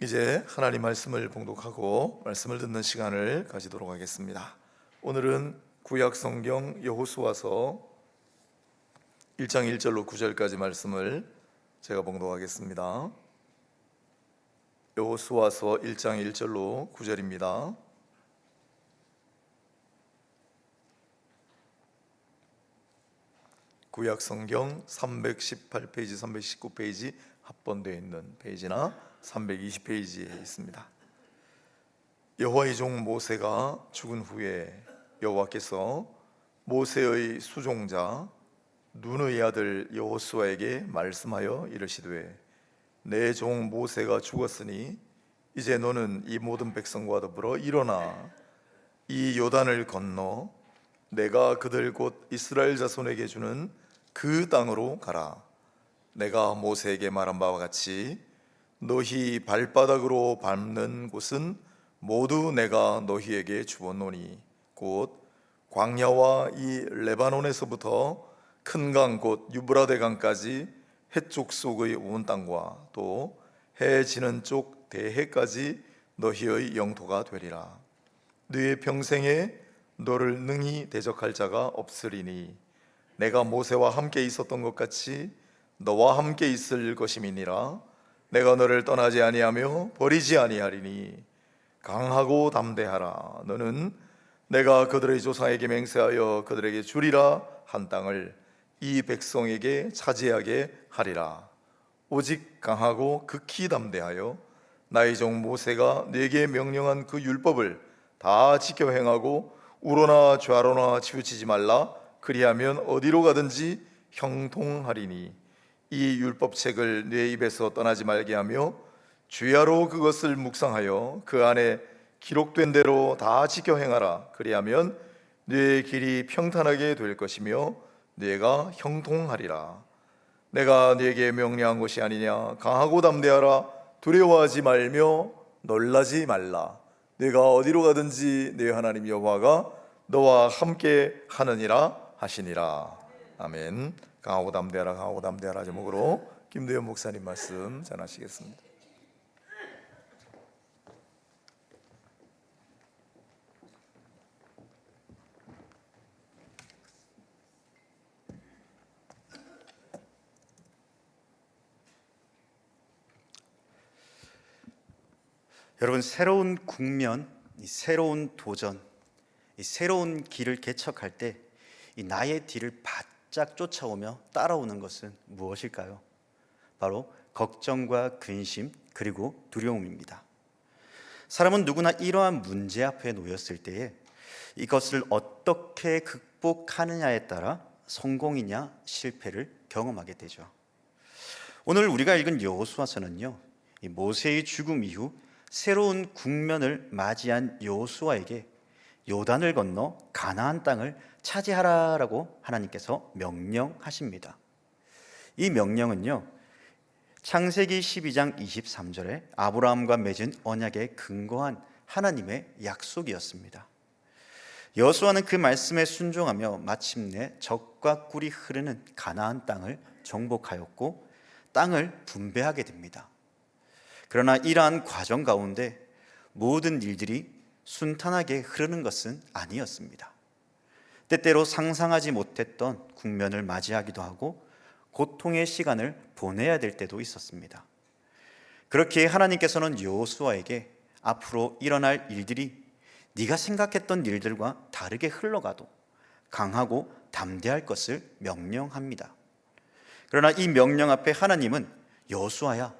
이제 하나님 말씀을 봉독하고 말씀을 듣는 시간을 가지도록 하겠습니다. 오늘은 구약 성경 여호수아서 1장 1절로 9절까지 말씀을 제가 봉독하겠습니다. 여호수아서 1장 1절로 9절입니다. 구약 성경 318페이지, 319페이지 합본되어 있는 페이지나 320페이지에 있습니다. 여호와의 종 모세가 죽은 후에 여호와께서 모세의 수종자 눈의 아들 여호수아에게 말씀하여 이르시되, 내 종 모세가 죽었으니 이제 너는 이 모든 백성과 더불어 일어나 이 요단을 건너 내가 그들 곧 이스라엘 자손에게 주는 그 땅으로 가라. 내가 모세에게 말한 바와 같이 너희 발바닥으로 밟는 곳은 모두 내가 너희에게 주었노니 곧 광야와 이 레바논에서부터 큰 강 곧 유브라데 강까지 해쪽 속의 온 땅과 또 해 지는 쪽 대해까지 너희의 영토가 되리라. 너의 평생에 너를 능히 대적할 자가 없으리니 내가 모세와 함께 있었던 것 같이 너와 함께 있을 것임이니라. 내가 너를 떠나지 아니하며 버리지 아니하리니 강하고 담대하라. 너는 내가 그들의 조상에게 맹세하여 그들에게 주리라 한 땅을 이 백성에게 차지하게 하리라. 오직 강하고 극히 담대하여 나의 종 모세가 네게 명령한 그 율법을 다 지켜 행하고 우로나 좌로나 치우치지 말라. 그리하면 어디로 가든지 형통하리니 이 율법책을 네 입에서 떠나지 말게 하며 주야로 그것을 묵상하여 그 안에 기록된 대로 다 지켜 행하라. 그리하면 네 길이 평탄하게 될 것이며 네가 형통하리라. 내가 네게 명령한 것이 아니냐. 강하고 담대하라. 두려워하지 말며 놀라지 말라. 네가 어디로 가든지 네 하나님 여호와가 너와 함께 하느니라 하시니라. 아멘. 강하고 담대하라, 강하고 담대하라 제목으로 김도현 목사님 말씀 전하시겠습니다. 여러분, 새로운 국면, 새로운 도전, 새로운 길을 개척할 때 나의 뒤를 바짝 쫓아오며 따라오는 것은 무엇일까요? 바로 걱정과 근심 그리고 두려움입니다. 사람은 누구나 이러한 문제 앞에 놓였을 때에 이것을 어떻게 극복하느냐에 따라 성공이냐 실패를 경험하게 되죠. 오늘 우리가 읽은 여호수아서는요, 이 모세의 죽음 이후 새로운 국면을 맞이한 여호수아에게 요단을 건너 가나안 땅을 차지하라라고 하나님께서 명령하십니다. 이 명령은요, 창세기 12장 23절에 아브라함과 맺은 언약에 근거한 하나님의 약속이었습니다. 여호수아는 그 말씀에 순종하며 마침내 젖과 꿀이 흐르는 가나안 땅을 정복하였고 땅을 분배하게 됩니다. 그러나 이러한 과정 가운데 모든 일들이 순탄하게 흐르는 것은 아니었습니다. 때때로 상상하지 못했던 국면을 맞이하기도 하고 고통의 시간을 보내야 될 때도 있었습니다. 그렇기에 하나님께서는 여호수아에게 앞으로 일어날 일들이 네가 생각했던 일들과 다르게 흘러가도 강하고 담대할 것을 명령합니다. 그러나 이 명령 앞에 하나님은 여호수아야,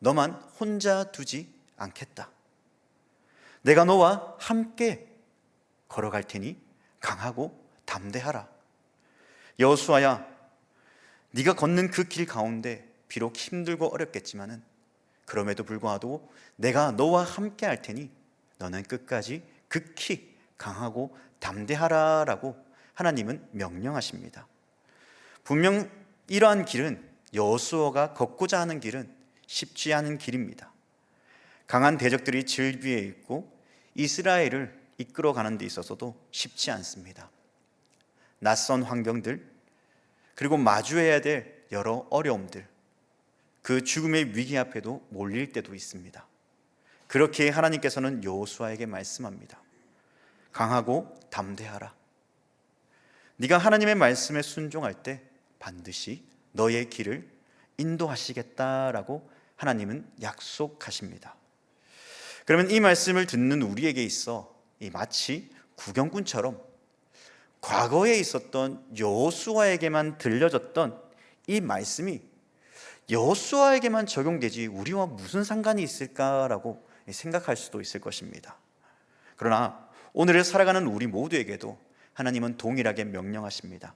너만 혼자 두지 않겠다. 내가 너와 함께 걸어갈 테니 강하고 담대하라. 여호수아야, 네가 걷는 그 길 가운데 비록 힘들고 어렵겠지만은 그럼에도 불구하고 내가 너와 함께 할 테니 너는 끝까지 극히 강하고 담대하라라고 하나님은 명령하십니다. 분명 이러한 길은, 여호수아가 걷고자 하는 길은 쉽지 않은 길입니다. 강한 대적들이 질비해 있고 이스라엘을 이끌어가는 데 있어서도 쉽지 않습니다. 낯선 환경들, 그리고 마주해야 될 여러 어려움들, 그 죽음의 위기 앞에도 몰릴 때도 있습니다. 그렇게 하나님께서는 여호수아에게 말씀합니다. 강하고 담대하라. 네가 하나님의 말씀에 순종할 때 반드시 너의 길을 인도하시겠다라고 하나님은 약속하십니다. 그러면 이 말씀을 듣는 우리에게 있어 마치 구경꾼처럼 과거에 있었던 여호수아에게만 들려졌던 이 말씀이 여호수아에게만 적용되지 우리와 무슨 상관이 있을까라고 생각할 수도 있을 것입니다. 그러나 오늘을 살아가는 우리 모두에게도 하나님은 동일하게 명령하십니다.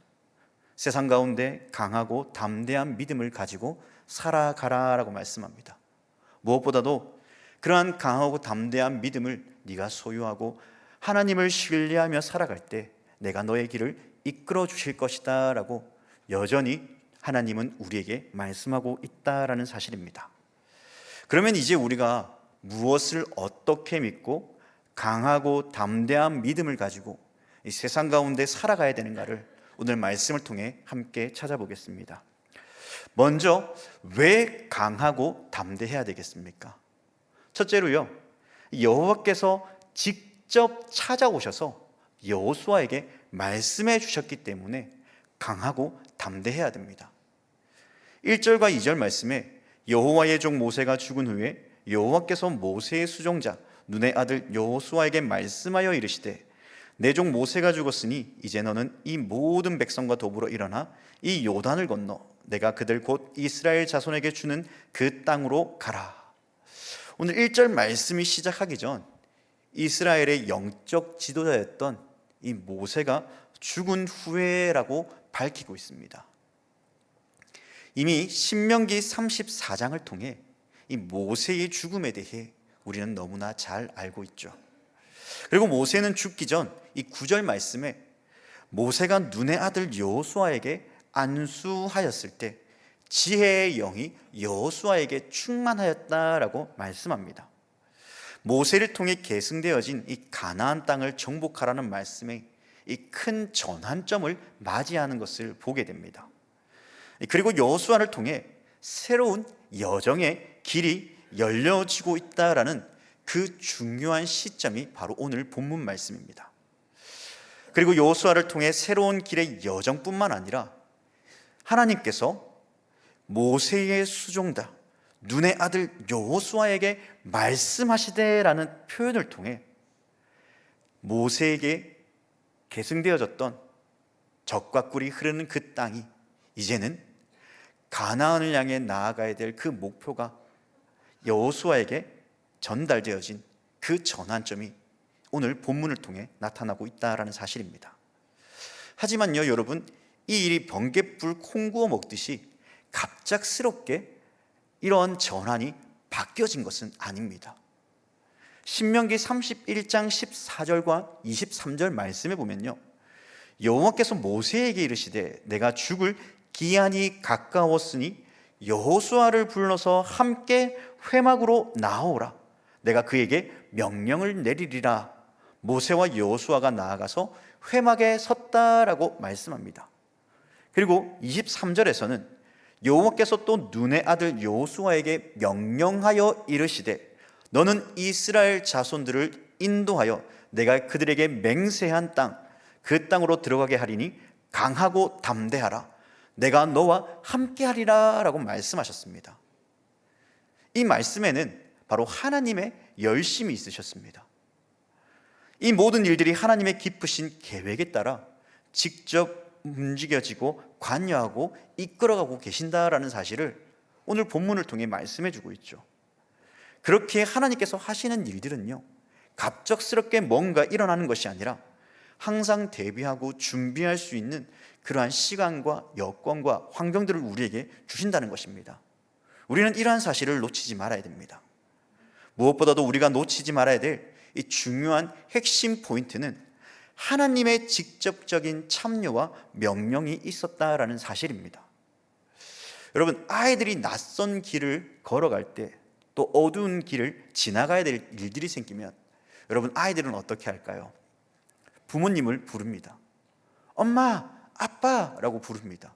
세상 가운데 강하고 담대한 믿음을 가지고 살아가라라고 말씀합니다. 무엇보다도 그러한 강하고 담대한 믿음을 네가 소유하고 하나님을 신뢰하며 살아갈 때 내가 너의 길을 이끌어 주실 것이다 라고 여전히 하나님은 우리에게 말씀하고 있다라는 사실입니다. 그러면 이제 우리가 무엇을 어떻게 믿고 강하고 담대한 믿음을 가지고 이 세상 가운데 살아가야 되는가를 오늘 말씀을 통해 함께 찾아보겠습니다. 먼저 왜 강하고 담대해야 되겠습니까? 첫째로요, 여호와께서 직접 찾아오셔서 여호수아에게 말씀해 주셨기 때문에 강하고 담대해야 됩니다. 1절과 2절 말씀에 여호와의 종 모세가 죽은 후에 여호와께서 모세의 수종자 눈의 아들 여호수아에게 말씀하여 이르시되 내 종 모세가 죽었으니 이제 너는 이 모든 백성과 더불어 일어나 이 요단을 건너 내가 그들 곧 이스라엘 자손에게 주는 그 땅으로 가라. 오늘 1절 말씀이 시작하기 전 이스라엘의 영적 지도자였던 이 모세가 죽은 후에라고 밝히고 있습니다. 이미 신명기 34장을 통해 이 모세의 죽음에 대해 우리는 너무나 잘 알고 있죠. 그리고 모세는 죽기 전 이 9절 말씀에 모세가 눈의 아들 여호수아에게 안수하였을 때 지혜의 영이 여호수아에게 충만하였다라고 말씀합니다. 모세를 통해 계승되어진 이 가나안 땅을 정복하라는 말씀에 이 큰 전환점을 맞이하는 것을 보게 됩니다. 그리고 여호수아를 통해 새로운 여정의 길이 열려지고 있다라는 그 중요한 시점이 바로 오늘 본문 말씀입니다. 그리고 여호수아를 통해 새로운 길의 여정뿐만 아니라 하나님께서 모세의 수종자 눈의 아들 여호수아에게 말씀하시되라는 표현을 통해 모세에게 계승되어졌던 젖과 꿀이 흐르는 그 땅이 이제는 가나안을 향해 나아가야 될 그 목표가 여호수아에게 전달되어진 그 전환점이 오늘 본문을 통해 나타나고 있다라는 사실입니다. 하지만요, 여러분, 이 일이 번갯불 콩 구워 먹듯이 갑작스럽게 이런 전환이 바뀌어진 것은 아닙니다. 신명기 31장 14절과 23절 말씀에 보면요, 여호와께서 모세에게 이르시되 내가 죽을 기한이 가까웠으니 여호수아를 불러서 함께 회막으로 나아오라. 내가 그에게 명령을 내리리라. 모세와 여호수아가 나아가서 회막에 섰다라고 말씀합니다. 그리고 23절에서는 여호와께서 또 눈의 아들 여호수아에게 명령하여 이르시되 너는 이스라엘 자손들을 인도하여 내가 그들에게 맹세한 땅 그 땅으로 들어가게 하리니 강하고 담대하라. 내가 너와 함께하리라 라고 말씀하셨습니다. 이 말씀에는 바로 하나님의 열심이 있으셨습니다. 이 모든 일들이 하나님의 깊으신 계획에 따라 직접 움직여지고 관여하고 이끌어가고 계신다라는 사실을 오늘 본문을 통해 말씀해 주고 있죠. 그렇게 하나님께서 하시는 일들은요, 갑작스럽게 뭔가 일어나는 것이 아니라 항상 대비하고 준비할 수 있는 그러한 시간과 여건과 환경들을 우리에게 주신다는 것입니다. 우리는 이러한 사실을 놓치지 말아야 됩니다. 무엇보다도 우리가 놓치지 말아야 될 이 중요한 핵심 포인트는 하나님의 직접적인 참여와 명령이 있었다라는 사실입니다. 여러분, 아이들이 낯선 길을 걸어갈 때 또 어두운 길을 지나가야 될 일들이 생기면 여러분, 아이들은 어떻게 할까요? 부모님을 부릅니다. 엄마, 아빠라고 부릅니다.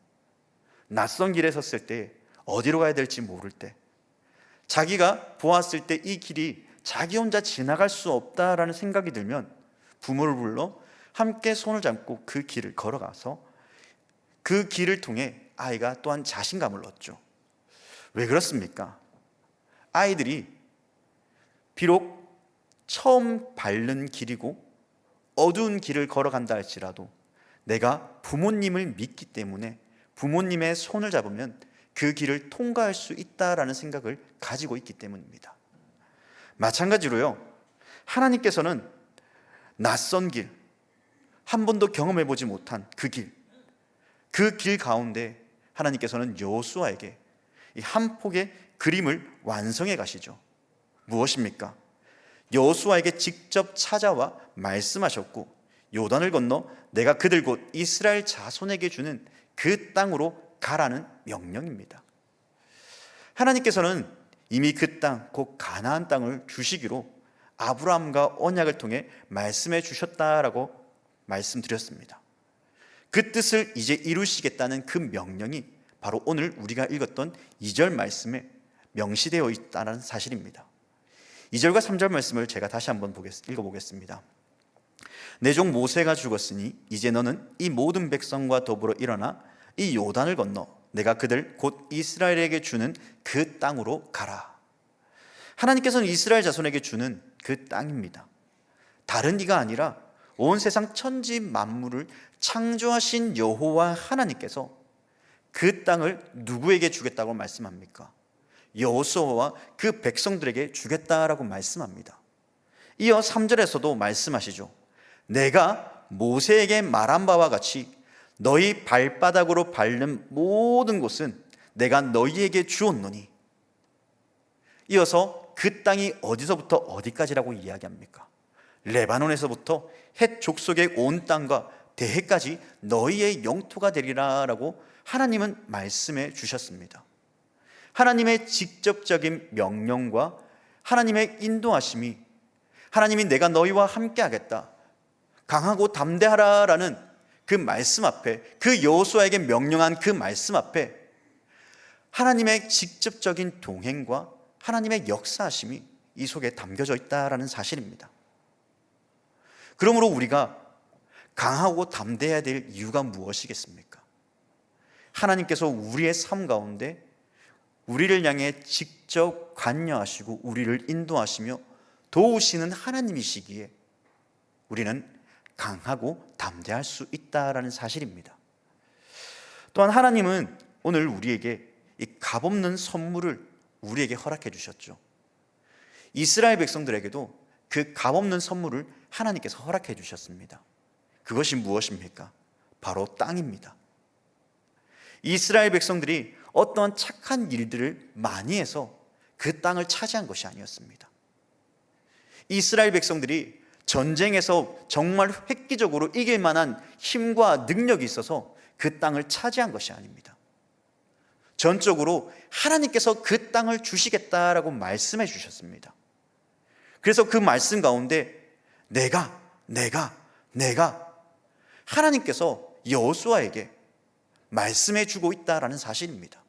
낯선 길에 섰을 때 어디로 가야 될지 모를 때 자기가 보았을 때 이 길이 자기 혼자 지나갈 수 없다라는 생각이 들면 부모를 불러 함께 손을 잡고 그 길을 걸어가서 그 길을 통해 아이가 또한 자신감을 얻죠. 왜 그렇습니까? 아이들이 비록 처음 밟는 길이고 어두운 길을 걸어간다 할지라도 내가 부모님을 믿기 때문에 부모님의 손을 잡으면 그 길을 통과할 수 있다라는 생각을 가지고 있기 때문입니다. 마찬가지로요, 하나님께서는 낯선 길, 한 번도 경험해 보지 못한 그 길 가운데 하나님께서는 여호수아에게 이 한 폭의 그림을 완성해 가시죠. 무엇입니까? 여호수아에게 직접 찾아와 말씀하셨고 요단을 건너 내가 그들 곧 이스라엘 자손에게 주는 그 땅으로 가라는 명령입니다. 하나님께서는 이미 그 땅, 곧 가나안 땅을 주시기로 아브라함과 언약을 통해 말씀해 주셨다라고 말씀드렸습니다. 그 뜻을 이제 이루시겠다는 그 명령이 바로 오늘 우리가 읽었던 2절 말씀에 명시되어 있다는 사실입니다. 2절과 3절 말씀을 제가 다시 한번 읽어보겠습니다. 내 종 모세가 죽었으니 이제 너는 이 모든 백성과 더불어 일어나 이 요단을 건너 내가 그들 곧 이스라엘에게 주는 그 땅으로 가라. 하나님께서는 이스라엘 자손에게 주는 그 땅입니다. 다른 이가 아니라 온 세상 천지 만물을 창조하신 여호와 하나님께서 그 땅을 누구에게 주겠다고 말씀합니까? 여호수아와 그 백성들에게 주겠다라고 말씀합니다. 이어 3절에서도 말씀하시죠. 내가 모세에게 말한 바와 같이 너희 발바닥으로 밟는 모든 곳은 내가 너희에게 주었노니. 이어서 그 땅이 어디서부터 어디까지라고 이야기합니까? 레바논에서부터 헷 족속의 온 땅과 대해까지 너희의 영토가 되리라라고 하나님은 말씀해 주셨습니다. 하나님의 직접적인 명령과 하나님의 인도하심이, 하나님이 내가 너희와 함께 하겠다, 강하고 담대하라라는 그 말씀 앞에, 그 여호수아에게 명령한 그 말씀 앞에 하나님의 직접적인 동행과 하나님의 역사하심이 이 속에 담겨져 있다라는 사실입니다. 그러므로 우리가 강하고 담대해야 될 이유가 무엇이겠습니까? 하나님께서 우리의 삶 가운데 우리를 향해 직접 관여하시고 우리를 인도하시며 도우시는 하나님이시기에 우리는 강하고 담대할 수 있다라는 사실입니다. 또한 하나님은 오늘 우리에게 이 값없는 선물을 우리에게 허락해 주셨죠. 이스라엘 백성들에게도 그 값없는 선물을 하나님께서 허락해 주셨습니다. 그것이 무엇입니까? 바로 땅입니다. 이스라엘 백성들이 어떠한 착한 일들을 많이 해서 그 땅을 차지한 것이 아니었습니다. 이스라엘 백성들이 전쟁에서 정말 획기적으로 이길 만한 힘과 능력이 있어서 그 땅을 차지한 것이 아닙니다. 전적으로 하나님께서 그 땅을 주시겠다라고 말씀해 주셨습니다. 그래서 그 말씀 가운데 내가 하나님께서 여호수아에게 말씀해 주고 있다라는 사실입니다.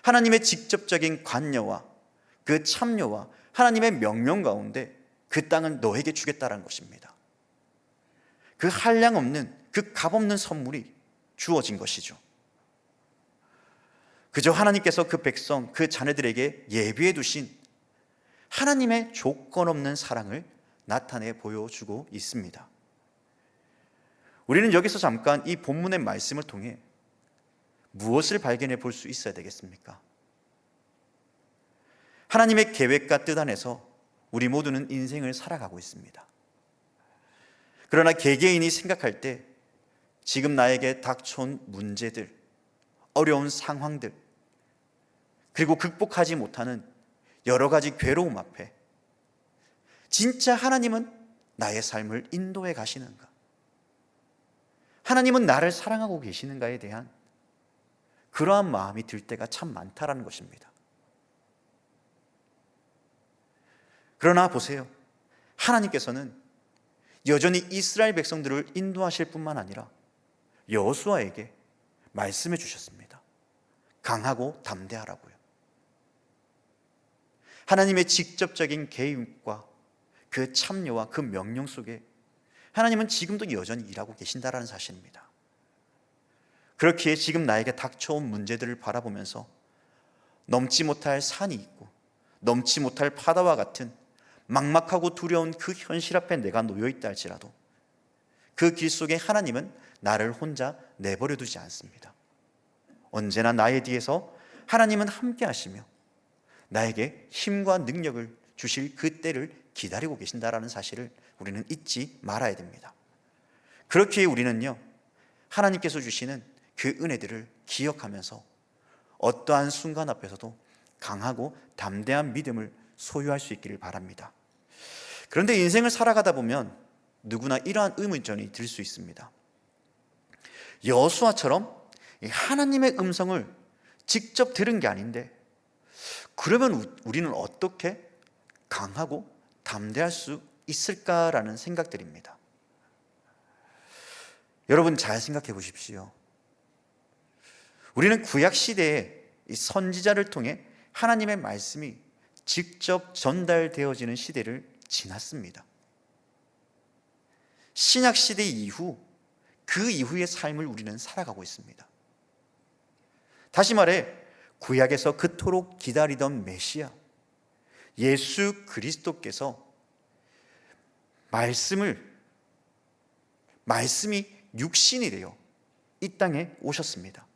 하나님의 직접적인 관여와 그 참여와 하나님의 명령 가운데 그 땅은 너에게 주겠다라는 것입니다. 그 한량없는, 그 값없는 선물이 주어진 것이죠. 그저 하나님께서 그 백성, 그 자녀들에게 예비해 두신 하나님의 조건 없는 사랑을 나타내 보여주고 있습니다. 우리는 여기서 잠깐 이 본문의 말씀을 통해 무엇을 발견해 볼 수 있어야 되겠습니까? 하나님의 계획과 뜻 안에서 우리 모두는 인생을 살아가고 있습니다. 그러나 개개인이 생각할 때 지금 나에게 닥쳐온 문제들, 어려운 상황들, 그리고 극복하지 못하는 여러 가지 괴로움 앞에 진짜 하나님은 나의 삶을 인도해 가시는가? 하나님은 나를 사랑하고 계시는가에 대한 그러한 마음이 들 때가 참 많다라는 것입니다. 그러나 보세요. 하나님께서는 여전히 이스라엘 백성들을 인도하실 뿐만 아니라 여호수아에게 말씀해 주셨습니다. 강하고 담대하라고요. 하나님의 직접적인 개입과 그 참여와 그 명령 속에 하나님은 지금도 여전히 일하고 계신다라는 사실입니다. 그렇기에 지금 나에게 닥쳐온 문제들을 바라보면서 넘지 못할 산이 있고 넘지 못할 바다와 같은 막막하고 두려운 그 현실 앞에 내가 놓여 있다 할지라도 그 길 속에 하나님은 나를 혼자 내버려 두지 않습니다. 언제나 나의 뒤에서 하나님은 함께 하시며 나에게 힘과 능력을 주실 그 때를 기다리고 계신다라는 사실을 우리는 잊지 말아야 됩니다. 그렇기에 우리는요, 하나님께서 주시는 그 은혜들을 기억하면서 어떠한 순간 앞에서도 강하고 담대한 믿음을 소유할 수 있기를 바랍니다. 그런데 인생을 살아가다 보면 누구나 이러한 의문점이 들 수 있습니다. 여호수아처럼 하나님의 음성을 직접 들은 게 아닌데 그러면 우리는 어떻게 강하고 담대할 수 있을까라는 생각들입니다. 여러분 잘 생각해 보십시오. 우리는 구약 시대에 이 선지자를 통해 하나님의 말씀이 직접 전달되어지는 시대를 지났습니다. 신약 시대 이후 그 이후의 삶을 우리는 살아가고 있습니다. 다시 말해 구약에서 그토록 기다리던 메시아 예수 그리스도께서 말씀이 육신이 되어 이 땅에 오셨습니다.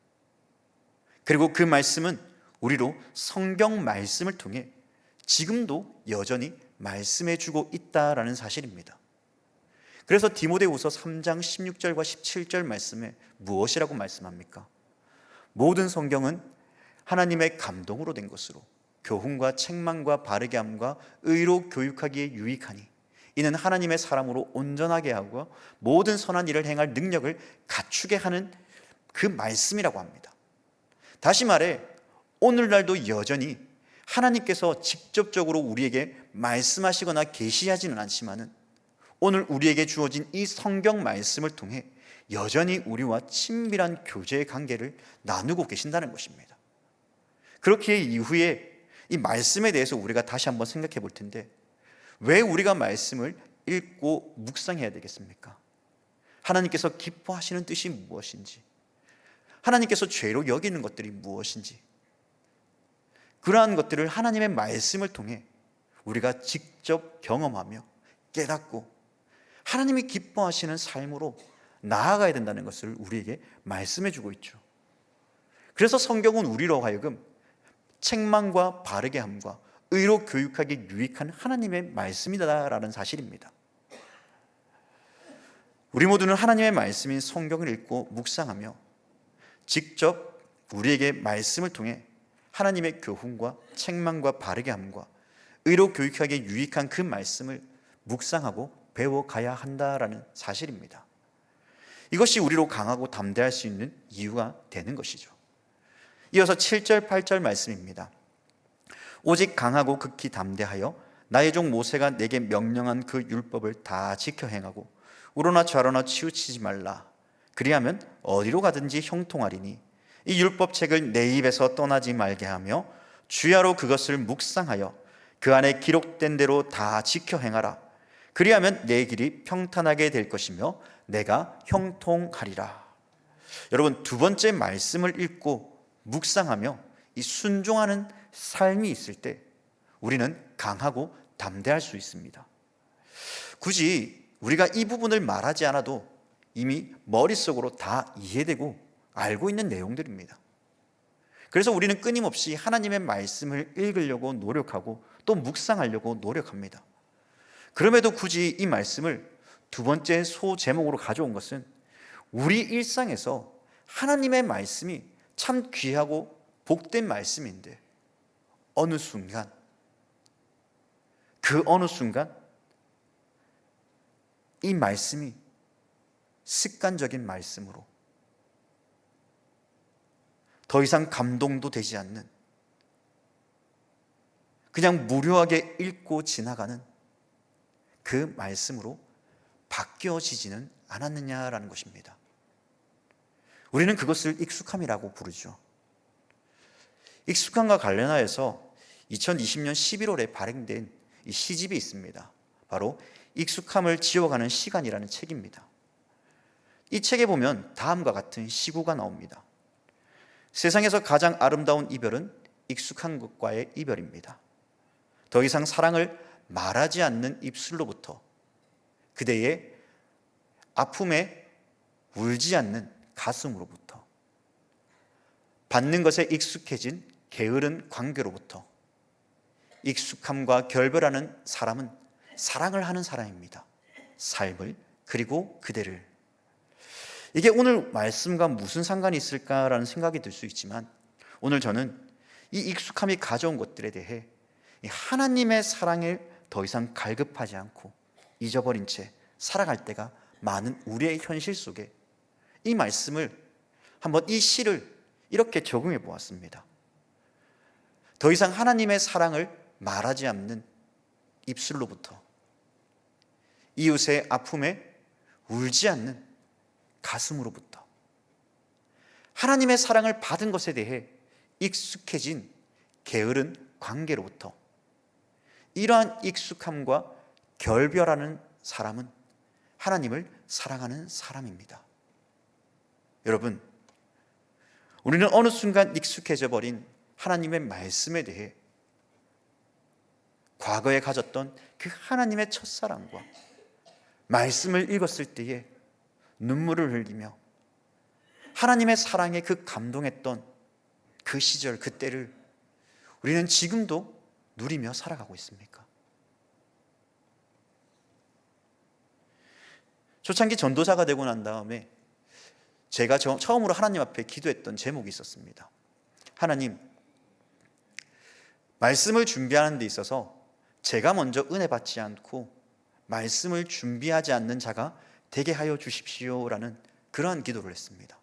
그리고 그 말씀은 우리로 성경 말씀을 통해 지금도 여전히 말씀해 주고 있다라는 사실입니다. 그래서 디모데후서 3장 16절과 17절 말씀에 무엇이라고 말씀합니까? 모든 성경은 하나님의 감동으로 된 것으로 교훈과 책망과 바르게 함과 의로 교육하기에 유익하니 이는 하나님의 사람으로 온전하게 하고 모든 선한 일을 행할 능력을 갖추게 하는 그 말씀이라고 합니다. 다시 말해 오늘날도 여전히 하나님께서 직접적으로 우리에게 말씀하시거나 계시하지는 않지만은 오늘 우리에게 주어진 이 성경 말씀을 통해 여전히 우리와 친밀한 교제의 관계를 나누고 계신다는 것입니다. 그렇기에 이후에 이 말씀에 대해서 우리가 다시 한번 생각해 볼 텐데 왜 우리가 말씀을 읽고 묵상해야 되겠습니까? 하나님께서 기뻐하시는 뜻이 무엇인지, 하나님께서 죄로 여기는 것들이 무엇인지, 그러한 것들을 하나님의 말씀을 통해 우리가 직접 경험하며 깨닫고 하나님이 기뻐하시는 삶으로 나아가야 된다는 것을 우리에게 말씀해 주고 있죠. 그래서 성경은 우리로 하여금 책망과 바르게 함과 의로 교육하기 유익한 하나님의 말씀이다라는 사실입니다. 우리 모두는 하나님의 말씀인 성경을 읽고 묵상하며 직접 우리에게 말씀을 통해 하나님의 교훈과 책망과 바르게 함과 의로 교육하기에 유익한 그 말씀을 묵상하고 배워가야 한다라는 사실입니다. 이것이 우리로 강하고 담대할 수 있는 이유가 되는 것이죠. 이어서 7절 8절 말씀입니다. 오직 강하고 극히 담대하여 나의 종 모세가 내게 명령한 그 율법을 다 지켜 행하고 우로나 좌로나 치우치지 말라. 그리하면 어디로 가든지 형통하리니 이 율법책을 내 입에서 떠나지 말게 하며 주야로 그것을 묵상하여 그 안에 기록된 대로 다 지켜 행하라. 그리하면 내 길이 평탄하게 될 것이며 내가 형통하리라. 여러분 두 번째 말씀을 읽고 묵상하며 이 순종하는 삶이 있을 때 우리는 강하고 담대할 수 있습니다. 굳이 우리가 이 부분을 말하지 않아도 이미 머릿속으로 다 이해되고 알고 있는 내용들입니다. 그래서 우리는 끊임없이 하나님의 말씀을 읽으려고 노력하고 또 묵상하려고 노력합니다. 그럼에도 굳이 이 말씀을 두 번째 소제목으로 가져온 것은 우리 일상에서 하나님의 말씀이 참 귀하고 복된 말씀인데 어느 순간 이 말씀이 습관적인 말씀으로 더 이상 감동도 되지 않는 그냥 무료하게 읽고 지나가는 그 말씀으로 바뀌어지지는 않았느냐라는 것입니다. 우리는 그것을 익숙함이라고 부르죠. 익숙함과 관련하여서 2020년 11월에 발행된 이 시집이 있습니다. 바로 익숙함을 지워가는 시간이라는 책입니다. 이 책에 보면 다음과 같은 시구가 나옵니다. 세상에서 가장 아름다운 이별은 익숙한 것과의 이별입니다. 더 이상 사랑을 말하지 않는 입술로부터 그대의 아픔에 울지 않는 가슴으로부터 받는 것에 익숙해진 게으른 관계로부터 익숙함과 결별하는 사람은 사랑을 하는 사람입니다. 삶을 그리고 그대를. 이게 오늘 말씀과 무슨 상관이 있을까라는 생각이 들 수 있지만 오늘 저는 이 익숙함이 가져온 것들에 대해 하나님의 사랑을 더 이상 갈급하지 않고 잊어버린 채 살아갈 때가 많은 우리의 현실 속에 이 말씀을 한번 이 시를 이렇게 적용해 보았습니다. 더 이상 하나님의 사랑을 말하지 않는 입술로부터 이웃의 아픔에 울지 않는 가슴으로부터 하나님의 사랑을 받은 것에 대해 익숙해진 게으른 관계로부터 이러한 익숙함과 결별하는 사람은 하나님을 사랑하는 사람입니다. 여러분, 우리는 어느 순간 익숙해져 버린 하나님의 말씀에 대해 과거에 가졌던 그 하나님의 첫사랑과 말씀을 읽었을 때에 눈물을 흘리며 하나님의 사랑에 그 감동했던 그 시절, 그때를 우리는 지금도 누리며 살아가고 있습니까? 초창기 전도자가 되고 난 다음에 제가 처음으로 하나님 앞에 기도했던 제목이 있었습니다. 하나님, 말씀을 준비하는 데 있어서 제가 먼저 은혜 받지 않고 말씀을 준비하지 않는 자가 되게 하여 주십시오라는 그러한 기도를 했습니다.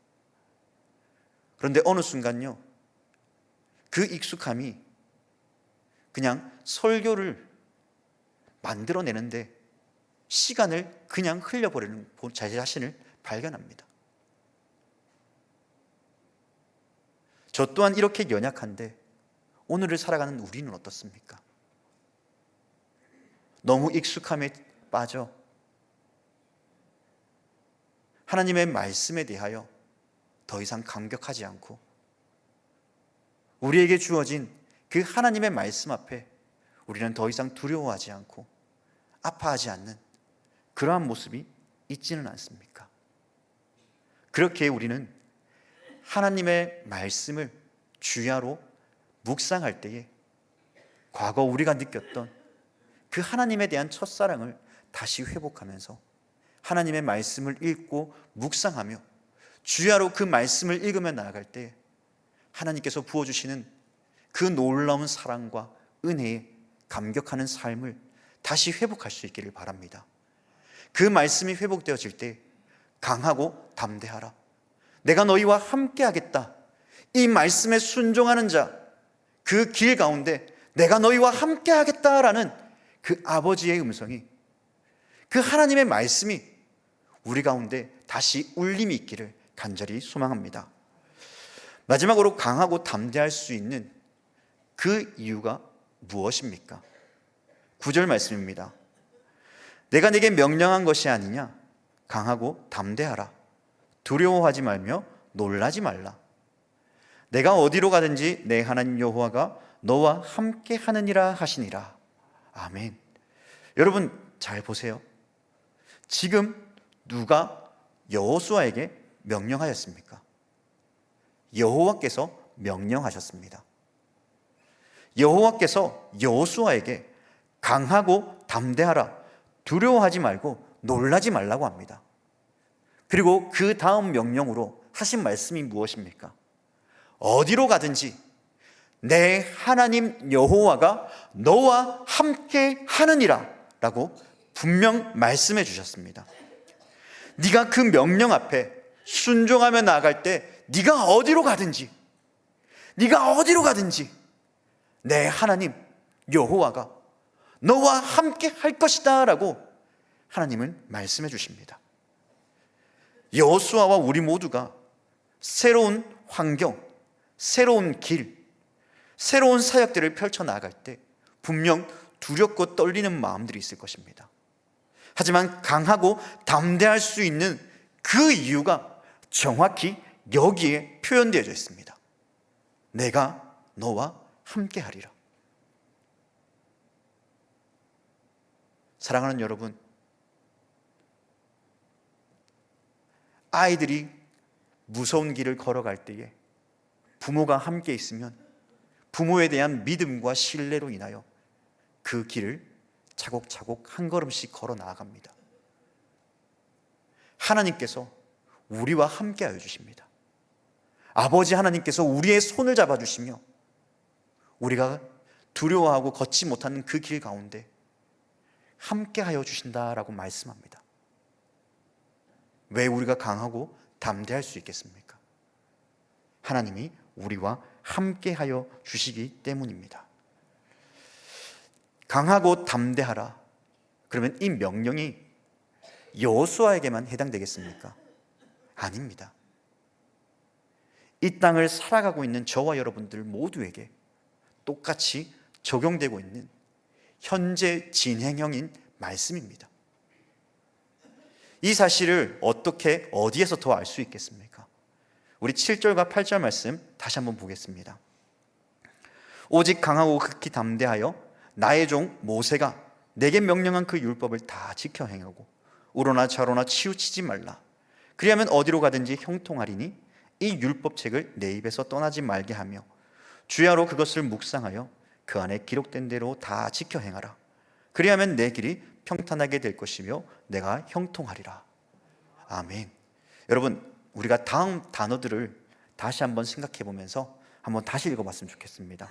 그런데 어느 순간요, 그 익숙함이 그냥 설교를 만들어내는데 시간을 그냥 흘려버리는 제 자신을 발견합니다. 저 또한 이렇게 연약한데 오늘을 살아가는 우리는 어떻습니까? 너무 익숙함에 빠져 하나님의 말씀에 대하여 더 이상 감격하지 않고 우리에게 주어진 그 하나님의 말씀 앞에 우리는 더 이상 두려워하지 않고 아파하지 않는 그러한 모습이 있지는 않습니까? 그렇게 우리는 하나님의 말씀을 주야로 묵상할 때에 과거 우리가 느꼈던 그 하나님에 대한 첫사랑을 다시 회복하면서 하나님의 말씀을 읽고 묵상하며 주야로 그 말씀을 읽으며 나아갈 때 하나님께서 부어주시는 그 놀라운 사랑과 은혜에 감격하는 삶을 다시 회복할 수 있기를 바랍니다. 그 말씀이 회복되어질 때 강하고 담대하라, 내가 너희와 함께 하겠다, 이 말씀에 순종하는 자, 그 길 가운데 내가 너희와 함께 하겠다라는 그 아버지의 음성이, 그 하나님의 말씀이 우리 가운데 다시 울림이 있기를 간절히 소망합니다. 마지막으로 강하고 담대할 수 있는 그 이유가 무엇입니까? 9절 말씀입니다. 내가 네게 명령한 것이 아니냐? 강하고 담대하라. 두려워하지 말며 놀라지 말라. 내가 어디로 가든지 내 하나님 여호와가 너와 함께 하느니라 하시니라. 아멘. 여러분 잘 보세요. 지금 누가 여호수아에게 명령하였습니까? 여호와께서 명령하셨습니다. 여호와께서 여호수아에게 강하고 담대하라, 두려워하지 말고 놀라지 말라고 합니다. 그리고 그 다음 명령으로 하신 말씀이 무엇입니까? 어디로 가든지 내 하나님 여호와가 너와 함께 하느니라 라고 분명 말씀해 주셨습니다. 네가 그 명령 앞에 순종하며 나아갈 때 네가 어디로 가든지 내 하나님 여호와가 너와 함께 할 것이다 라고 하나님은 말씀해 주십니다. 여호수아와 우리 모두가 새로운 환경, 새로운 길, 새로운 사역들을 펼쳐나갈 때 분명 두렵고 떨리는 마음들이 있을 것입니다. 하지만 강하고 담대할 수 있는 그 이유가 정확히 여기에 표현되어져 있습니다. 내가 너와 함께하리라. 사랑하는 여러분, 아이들이 무서운 길을 걸어갈 때에 부모가 함께 있으면 부모에 대한 믿음과 신뢰로 인하여 그 길을 차곡차곡 한 걸음씩 걸어 나아갑니다. 하나님께서 우리와 함께하여 주십니다. 아버지 하나님께서 우리의 손을 잡아주시며 우리가 두려워하고 걷지 못하는 그 길 가운데 함께하여 주신다라고 말씀합니다. 왜 우리가 강하고 담대할 수 있겠습니까? 하나님이 우리와 함께하여 주시기 때문입니다. 강하고 담대하라. 그러면 이 명령이 여호수아에게만 해당되겠습니까? 아닙니다. 이 땅을 살아가고 있는 저와 여러분들 모두에게 똑같이 적용되고 있는 현재 진행형인 말씀입니다. 이 사실을 어떻게 어디에서 더 알 수 있겠습니까? 우리 7절과 8절 말씀 다시 한번 보겠습니다. 오직 강하고 극히 담대하여 나의 종 모세가 내게 명령한 그 율법을 다 지켜 행하고 우로나 좌로나 치우치지 말라. 그리하면 어디로 가든지 형통하리니 이 율법책을 내 입에서 떠나지 말게 하며 주야로 그것을 묵상하여 그 안에 기록된 대로 다 지켜 행하라. 그리하면 내 길이 평탄하게 될 것이며 내가 형통하리라. 아멘. 여러분, 우리가 다음 단어들을 다시 한번 생각해 보면서 한번 다시 읽어봤으면 좋겠습니다.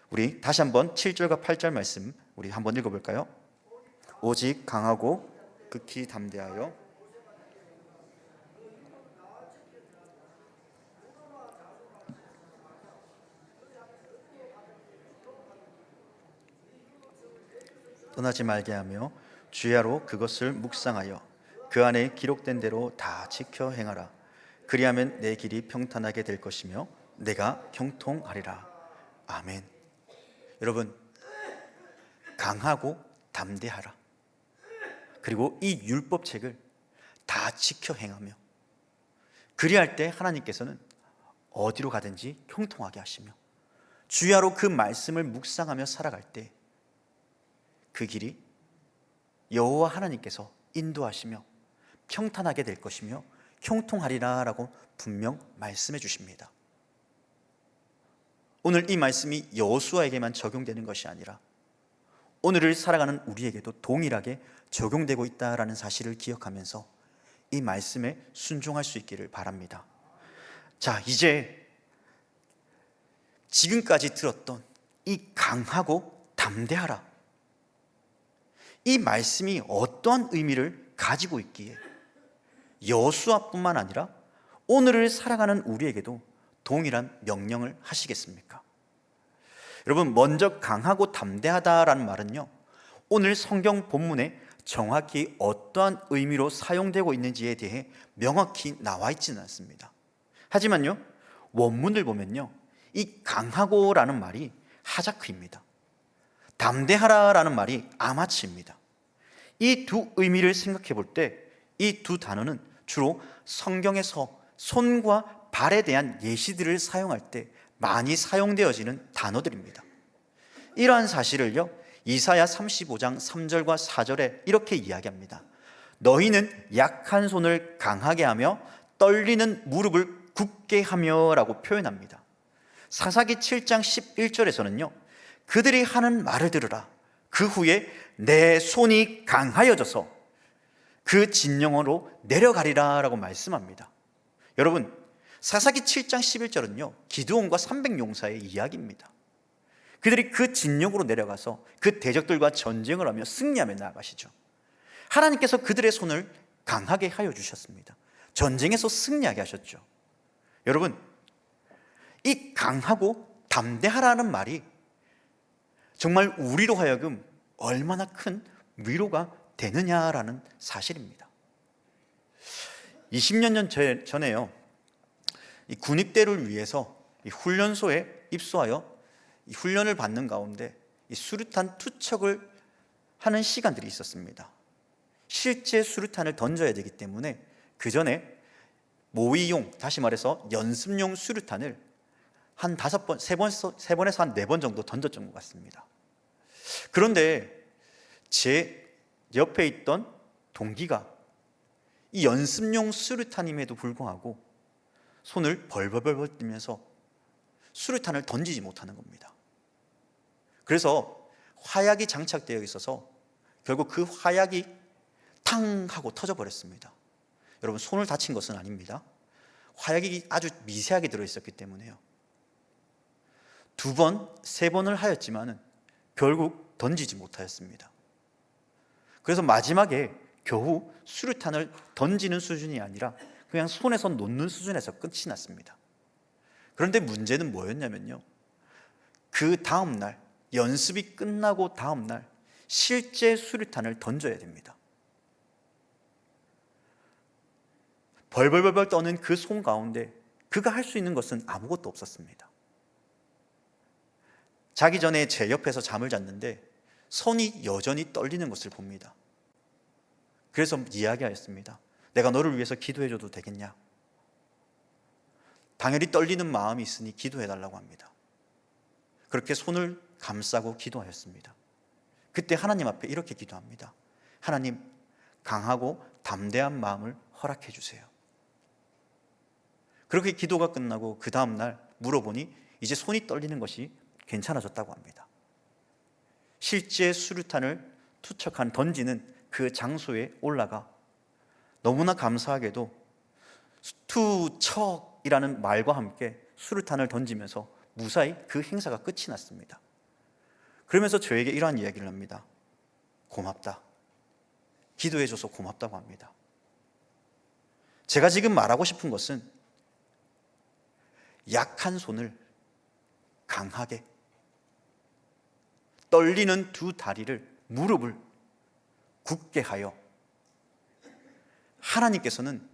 우리 다시 한번 7절과 8절 말씀 우리 한번 읽어볼까요? 오직 강하고 극히 담대하여 떠나지 말게 하며 주야로 그것을 묵상하여 그 안에 기록된 대로 다 지켜 행하라. 그리하면 내 길이 평탄하게 될 것이며 내가 형통하리라. 아멘. 여러분, 강하고 담대하라. 그리고 이 율법책을 다 지켜 행하며 그리할 때 하나님께서는 어디로 가든지 형통하게 하시며 주야로 그 말씀을 묵상하며 살아갈 때 그 길이 여호와 하나님께서 인도하시며 평탄하게 될 것이며 형통하리라 라고 분명 말씀해 주십니다. 오늘 이 말씀이 여호수아에게만 적용되는 것이 아니라 오늘을 살아가는 우리에게도 동일하게 적용되고 있다라는 사실을 기억하면서 이 말씀에 순종할 수 있기를 바랍니다. 자, 이제 지금까지 들었던 이 강하고 담대하라, 이 말씀이 어떠한 의미를 가지고 있기에 여호수아뿐만 아니라 오늘을 살아가는 우리에게도 동일한 명령을 하시겠습니까? 여러분, 먼저 강하고 담대하다라는 말은요, 오늘 성경 본문에 정확히 어떠한 의미로 사용되고 있는지에 대해 명확히 나와 있지는 않습니다. 하지만요, 원문을 보면요, 이 강하고라는 말이 하자크입니다. 담대하라라는 말이 아마치입니다. 이 두 의미를 생각해 볼 때 이 두 단어는 주로 성경에서 손과 발에 대한 예시들을 사용할 때 많이 사용되어지는 단어들입니다. 이러한 사실을요, 이사야 35장 3절과 4절에 이렇게 이야기합니다. 너희는 약한 손을 강하게 하며 떨리는 무릎을 굳게 하며 라고 표현합니다. 사사기 7장 11절에서는요, 그들이 하는 말을 들으라. 그 후에 내 손이 강하여져서 그 진영으로 내려가리라 라고 말씀합니다. 여러분, 사사기 7장 11절은요, 기드온과 300용사의 이야기입니다. 그들이 그 진영으로 내려가서 그 대적들과 전쟁을 하며 승리하며 나아가시죠. 하나님께서 그들의 손을 강하게 하여 주셨습니다. 전쟁에서 승리하게 하셨죠. 여러분, 이 강하고 담대하라는 말이 정말 우리로 하여금 얼마나 큰 위로가 되느냐라는 사실입니다. 20년 전에요, 이 군입대를 위해서 이 훈련소에 입소하여 이 훈련을 받는 가운데 이 수류탄 투척을 하는 시간들이 있었습니다. 실제 수류탄을 던져야 되기 때문에 그 전에 모의용, 다시 말해서 연습용 수류탄을 한 5번, 3번에서 한 4번 정도 던졌던 것 같습니다. 그런데 제 옆에 있던 동기가 이 연습용 수류탄임에도 불구하고 손을 벌벌벌 떨면서 수류탄을 던지지 못하는 겁니다. 그래서 화약이 장착되어 있어서 결국 그 화약이 탕 하고 터져버렸습니다. 여러분, 손을 다친 것은 아닙니다. 화약이 아주 미세하게 들어있었기 때문에요. 2번, 3번을 하였지만은 결국 던지지 못하였습니다. 그래서 마지막에 겨우 수류탄을 던지는 수준이 아니라 그냥 손에서 놓는 수준에서 끝이 났습니다. 그런데 문제는 뭐였냐면요, 그 다음날, 연습이 끝나고 다음날 실제 수류탄을 던져야 됩니다. 벌벌벌벌 떠는 그 손 가운데 그가 할 수 있는 것은 아무것도 없었습니다. 자기 전에 제 옆에서 잠을 잤는데 손이 여전히 떨리는 것을 봅니다. 그래서 이야기하였습니다. 내가 너를 위해서 기도해줘도 되겠냐? 당연히 떨리는 마음이 있으니 기도해달라고 합니다. 그렇게 손을 감싸고 기도하였습니다. 그때 하나님 앞에 이렇게 기도합니다. 하나님, 강하고 담대한 마음을 허락해 주세요. 그렇게 기도가 끝나고 그 다음날 물어보니 이제 손이 떨리는 것이 괜찮아졌다고 합니다. 실제 수류탄을 던지는 그 장소에 올라가 너무나 감사하게도 투척이라는 말과 함께 수류탄을 던지면서 무사히 그 행사가 끝이 났습니다. 그러면서 저에게 이러한 이야기를 합니다. 고맙다. 기도해줘서 고맙다고 합니다. 제가 지금 말하고 싶은 것은 약한 손을 강하게, 떨리는 2 다리를, 무릎을 굳게 하여 하나님께서는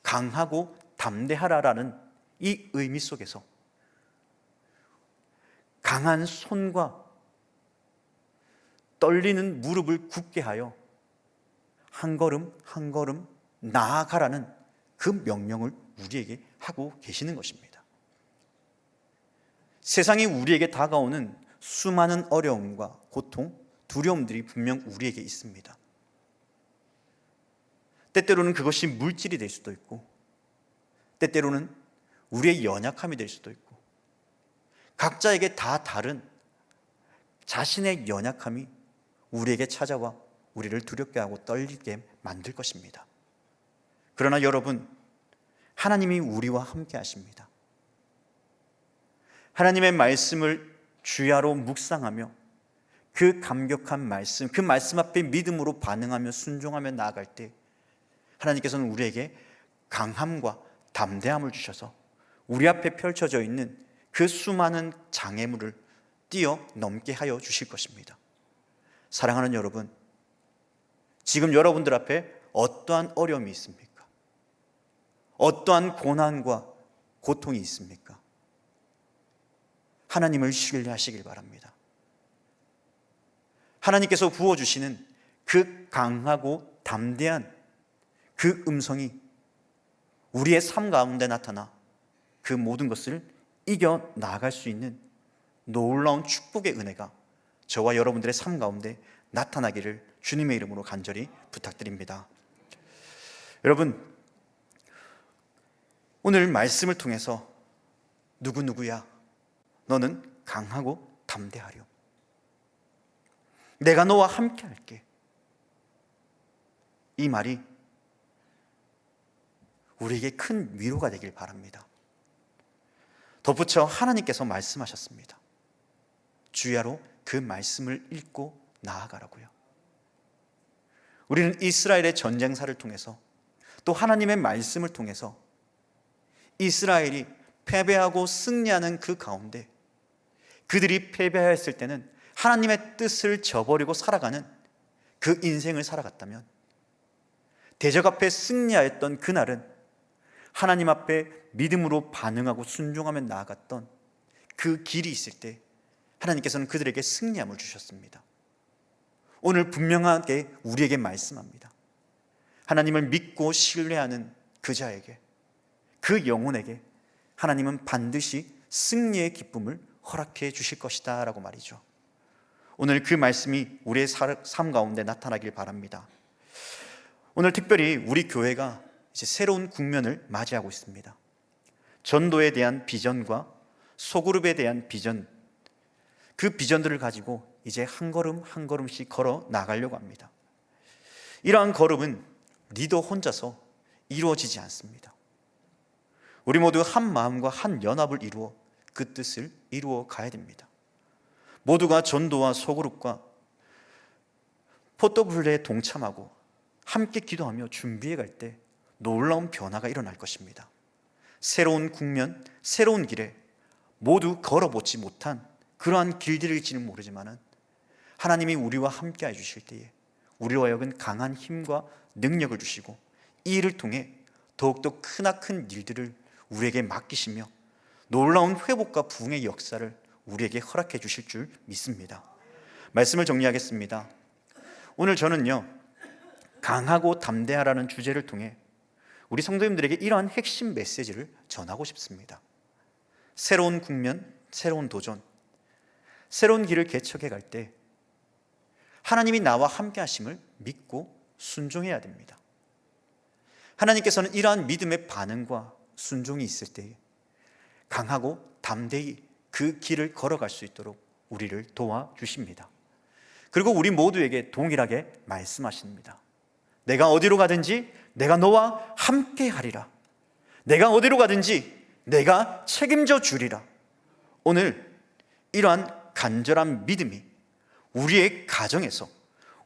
강하고 담대하라라는 이 의미 속에서 강한 손과 떨리는 무릎을 굳게 하여 한 걸음 한 걸음 나아가라는 그 명령을 우리에게 하고 계시는 것입니다. 세상이 우리에게 다가오는 수많은 어려움과 고통, 두려움들이 분명 우리에게 있습니다. 때때로는 그것이 물질이 될 수도 있고, 때때로는 우리의 연약함이 될 수도 있고, 각자에게 다 다른 자신의 연약함이 우리에게 찾아와 우리를 두렵게 하고 떨리게 만들 것입니다. 그러나 여러분, 하나님이 우리와 함께 하십니다. 하나님의 말씀을 주야로 묵상하며 그 감격한 말씀, 그 말씀 앞에 믿음으로 반응하며 순종하며 나아갈 때 하나님께서는 우리에게 강함과 담대함을 주셔서 우리 앞에 펼쳐져 있는 그 수많은 장애물을 뛰어넘게 하여 주실 것입니다. 사랑하는 여러분, 지금 여러분들 앞에 어떠한 어려움이 있습니까? 어떠한 고난과 고통이 있습니까? 하나님을 신뢰하시길 바랍니다. 하나님께서 부어주시는 그 강하고 담대한 그 음성이 우리의 삶 가운데 나타나 그 모든 것을 이겨 나아갈 수 있는 놀라운 축복의 은혜가 저와 여러분들의 삶 가운데 나타나기를 주님의 이름으로 간절히 부탁드립니다. 여러분, 오늘 말씀을 통해서 누구누구야, 너는 강하고 담대하려, 내가 너와 함께 할게, 이 말이 우리에게 큰 위로가 되길 바랍니다. 덧붙여 하나님께서 말씀하셨습니다. 주야로 그 말씀을 읽고 나아가라고요. 우리는 이스라엘의 전쟁사를 통해서 또 하나님의 말씀을 통해서 이스라엘이 패배하고 승리하는 그 가운데 그들이 패배하였을 때는 하나님의 뜻을 저버리고 살아가는 그 인생을 살아갔다면, 대적 앞에 승리하였던 그날은 하나님 앞에 믿음으로 반응하고 순종하며 나아갔던 그 길이 있을 때 하나님께서는 그들에게 승리함을 주셨습니다. 오늘 분명하게 우리에게 말씀합니다. 하나님을 믿고 신뢰하는 그 자에게, 그 영혼에게 하나님은 반드시 승리의 기쁨을 허락해 주실 것이다 라고 말이죠. 오늘 그 말씀이 우리의 삶 가운데 나타나길 바랍니다. 오늘 특별히 우리 교회가 이제 새로운 국면을 맞이하고 있습니다. 전도에 대한 비전과 소그룹에 대한 비전, 그 비전들을 가지고 이제 한 걸음 한 걸음씩 걸어 나가려고 합니다. 이러한 걸음은 리더 혼자서 이루어지지 않습니다. 우리 모두 한 마음과 한 연합을 이루어 그 뜻을 이루어 가야 됩니다. 모두가 전도와 소그룹과 포토블레에 동참하고 함께 기도하며 준비해 갈 때 놀라운 변화가 일어날 것입니다. 새로운 국면, 새로운 길에 모두 걸어보지 못한 그러한 길들일지는 모르지만 하나님이 우리와 함께 해주실 때에 우리로 하여금 강한 힘과 능력을 주시고 이 일을 통해 더욱더 크나큰 일들을 우리에게 맡기시며 놀라운 회복과 부흥의 역사를 우리에게 허락해 주실 줄 믿습니다. 말씀을 정리하겠습니다. 오늘 저는요, 강하고 담대하라는 주제를 통해 우리 성도님들에게 이러한 핵심 메시지를 전하고 싶습니다. 새로운 국면, 새로운 도전, 새로운 길을 개척해 갈 때 하나님이 나와 함께 하심을 믿고 순종해야 됩니다. 하나님께서는 이러한 믿음의 반응과 순종이 있을 때 강하고 담대히 그 길을 걸어갈 수 있도록 우리를 도와주십니다. 그리고 우리 모두에게 동일하게 말씀하십니다. 내가 어디로 가든지 내가 너와 함께 하리라. 내가 어디로 가든지 내가 책임져 주리라. 오늘 이러한 간절한 믿음이 우리의 가정에서,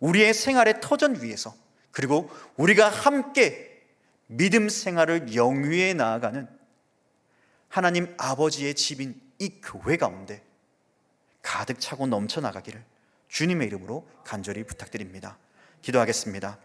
우리의 생활의 터전 위에서, 그리고 우리가 함께 믿음 생활을 영위해 나아가는 하나님 아버지의 집인 이 교회 가운데 가득 차고 넘쳐나가기를 주님의 이름으로 간절히 부탁드립니다. 기도하겠습니다.